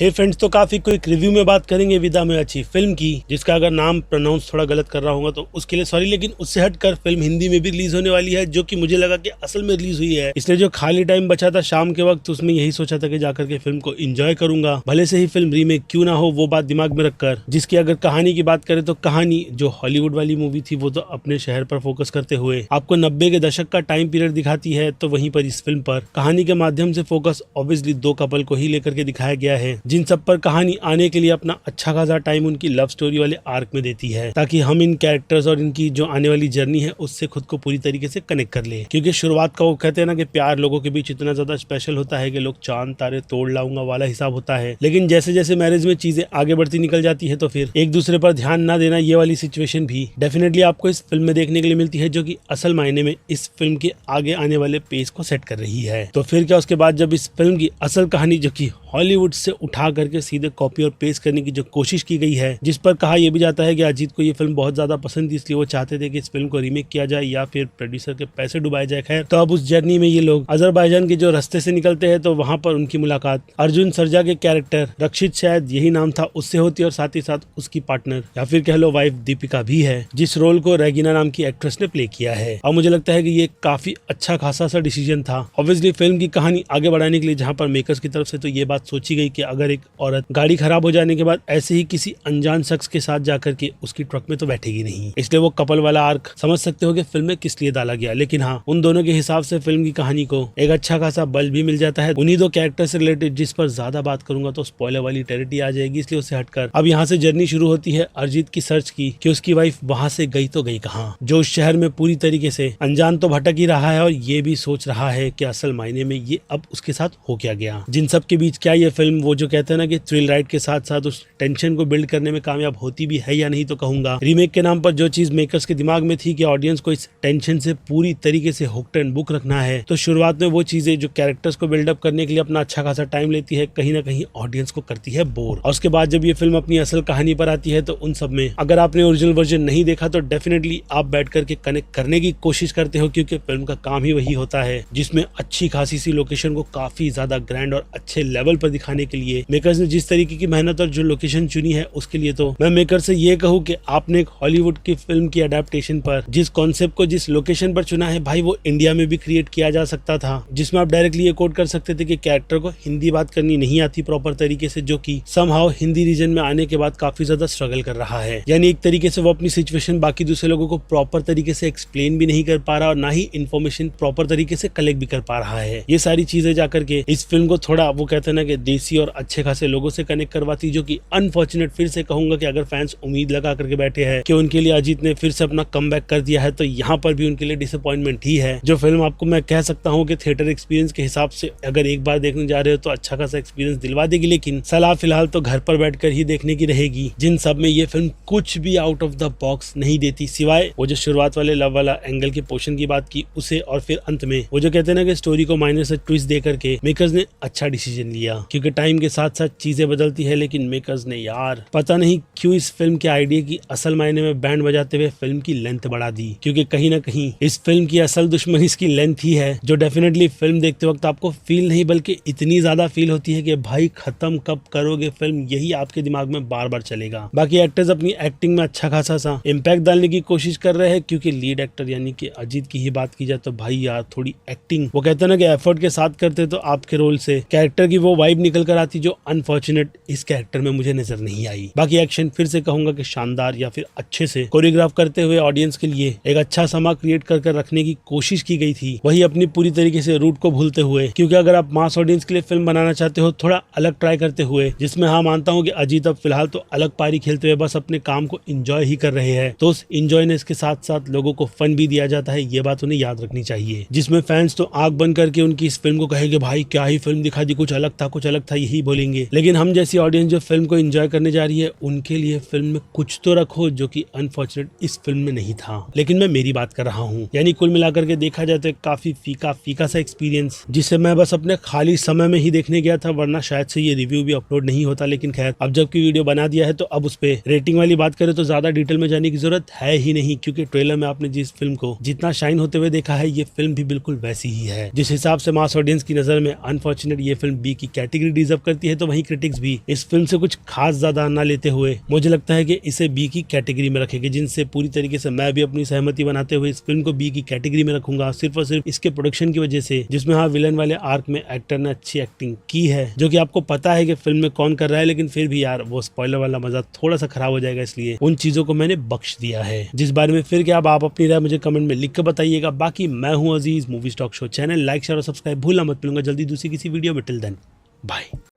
हे friends, तो काफी quick review में बात करेंगे विदा में अच्छी फिल्म की, जिसका अगर नाम प्रोनाउंस थोड़ा गलत कर रहा हूँ तो उसके लिए सॉरी। लेकिन उससे हटकर फिल्म हिंदी में भी रिलीज होने वाली है, जो कि मुझे लगा कि असल में रिलीज हुई है। इसलिए जो खाली टाइम बचा था शाम के वक्त, उसमें यही सोचा था कि जाकर के फिल्म को एंजॉय करूंगा, भले से ही फिल्म रीमेक क्यों ना हो, वो बात दिमाग में रखकर। जिसकी अगर कहानी की बात करें तो कहानी जो हॉलीवुड वाली मूवी थी वो तो अपने शहर पर फोकस करते हुए आपको 90 के दशक का टाइम पीरियड दिखाती है, तो वहीं पर इस फिल्म पर कहानी के माध्यम से फोकस ऑब्वियसली दो कपल को ही लेकर के दिखाया गया है, जिन सब पर कहानी आने के लिए अपना अच्छा खासा टाइम उनकी लव स्टोरी वाले आर्क में देती है, ताकि हम इन कैरेक्टर्स और इनकी जो आने वाली जर्नी है उससे खुद को पूरी तरीके से कनेक्ट कर ले। क्योंकि शुरुआत का वो कहते हैं ना कि प्यार लोगों के बीच इतना ज्यादा स्पेशल होता है कि लोग चांद तारे तोड़ लाऊंगा वाला हिसाब होता है, लेकिन जैसे जैसे मैरिज में चीजें आगे बढ़ती निकल जाती है तो फिर एक दूसरे पर ध्यान ना देना, ये वाली सिचुएशन भी डेफिनेटली आपको इस फिल्म में देखने के लिए मिलती है, जो कि असल मायने में इस फिल्म के आगे आने वाले पेज को सेट कर रही है। तो फिर क्या, उसके बाद जब इस फिल्म की असल कहानी जो कि हॉलीवुड से उठा करके सीधे कॉपी और पेस्ट करने की जो कोशिश की गई है, जिस पर कहा यह भी जाता है कि अजीत को ये फिल्म बहुत ज्यादा पसंद थी, इसलिए वो चाहते थे कि इस फिल्म को रीमेक किया जाए या फिर प्रोड्यूसर के पैसे डुबाए जाए। खैर, तो अब उस जर्नी में ये लोग अजरबैजान के जो रास्ते से निकलते हैं, तो वहां पर उनकी मुलाकात अर्जुन सरजा के कैरेक्टर रक्षित, शायद यही नाम था, उससे होती है, और साथ ही साथ उसकी पार्टनर या फिर कह लो वाइफ दीपिका भी है, जिस रोल को रेगिना नाम की एक्ट्रेस ने प्ले किया है। और मुझे लगता है कि ये काफी अच्छा खासा सा डिसीजन था ऑब्वियसली फिल्म की कहानी आगे बढ़ाने के लिए, जहां पर मेकर्स की तरफ से तो ये बात सोची गई कि अगर एक औरत गाड़ी खराब हो जाने के बाद ऐसे ही किसी अनजान शख्स के साथ जाकर के उसकी ट्रक में तो बैठेगी नहीं, इसलिए वो कपल वाला आर्क समझ सकते हो कि फिल्म में किस लिए डाला गया। लेकिन हाँ, उन दोनों के हिसाब से फिल्म की कहानी को एक अच्छा खासा बल भी मिल जाता है उन्हीं दो कैरेक्टर से रिलेटेड, जिस पर ज्यादा बात करूंगा तो स्पॉइलर वाली टेरिटरी आ जाएगी, इसलिए उससे हटकर अब यहाँ से जर्नी शुरू होती है अरिजीत की सर्च की कि उसकी वाइफ वहां से गई तो गई कहाँ, जो उस शहर में पूरी तरीके से अनजान तो भटक ही रहा है और ये भी सोच रहा है कि असल मायने में ये अब उसके साथ हो क्या गया। जिन सब के बीच क्या ये फिल्म वो जो कहते हैं ना कि थ्रिल राइड के साथ साथ उस टेंशन को बिल्ड करने में कामयाब होती भी है या नहीं, तो कहूंगा रीमेक के नाम पर जो चीज मेकर्स के दिमाग में थी कि ऑडियंस को इस टेंशन से पूरी तरीके से हुक्ड एंड बुक रखना है, तो शुरुआत में वो चीजें जो कैरेक्टर्स को बिल्डअप करने के लिए अपना अच्छा खासा टाइम लेती है, कहीं ना कहीं ऑडियंस को करती है बोर। और उसके बाद जब ये फिल्म अपनी असल कहानी पर आती है, तो उन सब में अगर आपने ओरिजिनल वर्जन नहीं देखा तो डेफिनेटली आप बैठ करके कनेक्ट करने की कोशिश करते हो, क्योंकि फिल्म का काम ही वही होता है, जिसमें अच्छी खासी सी लोकेशन को काफी ज्यादा ग्रैंड और अच्छे लेवल पर दिखाने के लिए मेकर्स ने जिस तरीके की मेहनत और जो लोकेशन चुनी है, उसके लिए तो मैं मेकर से ये कहूँ कि आपने एक हॉलीवुड की फिल्म की अडेप्टेशन पर जिस कॉन्सेप्ट को जिस लोकेशन पर चुना है भाई, वो इंडिया में भी क्रिएट किया जा सकता था, जिसमें आप डायरेक्टली ये कोट कर सकते थे कि कैरेक्टर को हिंदी बात करनी नहीं आती प्रॉपर तरीके से, जो कि समहाउ हिंदी रीजन में आने के बाद काफी ज्यादा स्ट्रगल कर रहा है। यानी एक तरीके से वो अपनी सिचुएशन बाकी दूसरे लोगों को प्रॉपर तरीके से एक्सप्लेन भी नहीं कर पा रहा और ना ही इन्फॉर्मेशन प्रॉपर तरीके से कलेक्ट भी कर पा रहा है। ये सारी चीजें जाकर के इस फिल्म को थोड़ा वो कहते हैं ना कि देसी और अच्छे खासे लोगों से कनेक्ट करवाती, जो कि अनफॉर्चुनेट फिर से कहूंगा कि अगर फैंस उम्मीद लगा करके बैठे हैं कि उनके लिए अजीत ने फिर से अपना कमबैक कर दिया है, तो यहाँ पर भी उनके लिए डिसअपॉइंटमेंट ही है। जो फिल्म आपको मैं कह सकता हूँ कि थिएटर एक्सपीरियंस के हिसाब से अगर एक बार देखने जा रहे हो तो अच्छा खासा एक्सपीरियंस दिलवा देगी, लेकिन सलाह फिलहाल तो घर पर बैठकर ही देखने की रहेगी। जिन सब में ये फिल्म कुछ भी आउट ऑफ द बॉक्स नहीं देती, सिवाय वो जो शुरुआत वाले लव वाला एंगल के पोर्शन की बात की उसे, और फिर अंत में वो जो कहते हैं ना कि स्टोरी को माइनर से ट्विस्ट दे करके मेकर्स ने अच्छा डिसीजन लिया। क्योंकि टाइम के साथ साथ चीजें बदलती है, लेकिन मेकर्स ने यार पता नहीं क्यों इस फिल्म के आइडिया की असल मायने में बैंड बजाते हुए फिल्म की लेंथ बढ़ा दी। क्योंकि कहीं ना कहीं इस फिल्म की असल दुश्मनी इसकी लेंथ ही है, जो डेफिनेटली फिल्म देखते वक्त आपको फील नहीं बल्कि इतनी ज्यादा फील होती है कि भाई खत्म कब करोगे फिल्म, यही आपके दिमाग में बार बार चलेगा। बाकी एक्टर्स अपनी एक्टिंग में अच्छा खासा सा इम्पैक्ट डालने की कोशिश कर रहे हैं, क्योंकि लीड एक्टर यानी कि अजीत की ही बात की जाए तो भाई यार थोड़ी एक्टिंग वो कहते हैं ना कि एफर्ट के साथ करते तो आपके रोल से कैरेक्टर की वो वाइब निकल कर आती, जो अनफॉर्चुनेट इस कैरेक्टर में मुझे नजर नहीं आई। बाकी एक्शन फिर से कहूंगा कि शानदार या फिर अच्छे से कोरियोग्राफ करते हुए ऑडियंस के लिए एक अच्छा समा क्रिएट कर रखने की कोशिश की गई थी, वही अपनी पूरी तरीके से रूट को भूलते हुए। क्योंकि अगर आप मास ऑडियंस के लिए फिल्म बनाना चाहते हो थोड़ा अलग ट्राई करते हुए, जिसमें हाँ मानता हूँ कि अजीत अब फिलहाल तो अलग पारी खेलते हुए बस अपने काम को एंजॉय ही कर रहे हैं, तो उस एंजॉयनेस के साथ साथ लोगों को फन भी दिया जाता है, ये बात उन्हें याद रखनी चाहिए। जिसमें फैंस तो आंख बंद करके उनकी इस फिल्म को कहेंगे भाई क्या ही फिल्म दिखा दी, कुछ अलग था यही बोलेंगे, लेकिन हम जैसी ऑडियंस जो फिल्म को एंजॉय करने जा रही है उनके लिए फिल्म में कुछ तो रखो, जो कि अनफॉर्चुनेट इस फिल्म में नहीं था। लेकिन मैं मेरी बात कर रहा हूँ, यानी कुल मिलाकर के देखा जाए तो काफी फीका सा एक्सपीरियंस, जिसे मैं बस अपने खाली समय में ही देखने गया था, वरना शायद से ये रिव्यू भी अपलोड नहीं होता। लेकिन खैर, अब जबकि वीडियो बना दिया है तो अब उस पे रेटिंग वाली बात करें तो ज्यादा डिटेल में जाने की जरूरत है ही नहीं, क्योंकि ट्रेलर में आपने जिस फिल्म को जितना शाइन होते हुए देखा है, ये फिल्म भी बिल्कुल वैसी ही है। जिस हिसाब से मास ऑडियंस की नजर में अनफॉर्चुनेट ये फिल्म बी की कैटेगरी डिजर्व करती है, है तो वहीं क्रिटिक्स भी इस फिल्म से कुछ खास ज्यादा ना लेते हुए मुझे लगता है कि इसे बी की कैटेगरी में रखेंगे, जिनसे पूरी तरीके से मैं भी अपनी सहमति बनाते हुए इस फिल्म को बी की कैटेगरी में रखूंगा, सिर्फ और सिर्फ इसके प्रोडक्शन की वजह से, जिसमें हाँ विलन वाले आर्क में एक्टर ने अच्छी एक्टिंग की है, जो कि आपको पता है कि फिल्म में कौन कर रहा है, लेकिन फिर भी यार वो स्पॉइलर वाला मजा थोड़ा सा खराब हो जाएगा, इसलिए उन चीजों को मैंने बख्श दिया है। जिस बारे में फिर क्या आप अपनी राय मुझे कमेंट में लिख कर बताइएगा। बाकी मैं हूँ Aziz, movie stock show channel like share और सब्सक्राइब भूलना मत, मिलूंगा जल्दी दूसरी किसी वीडियो में। Till then bye.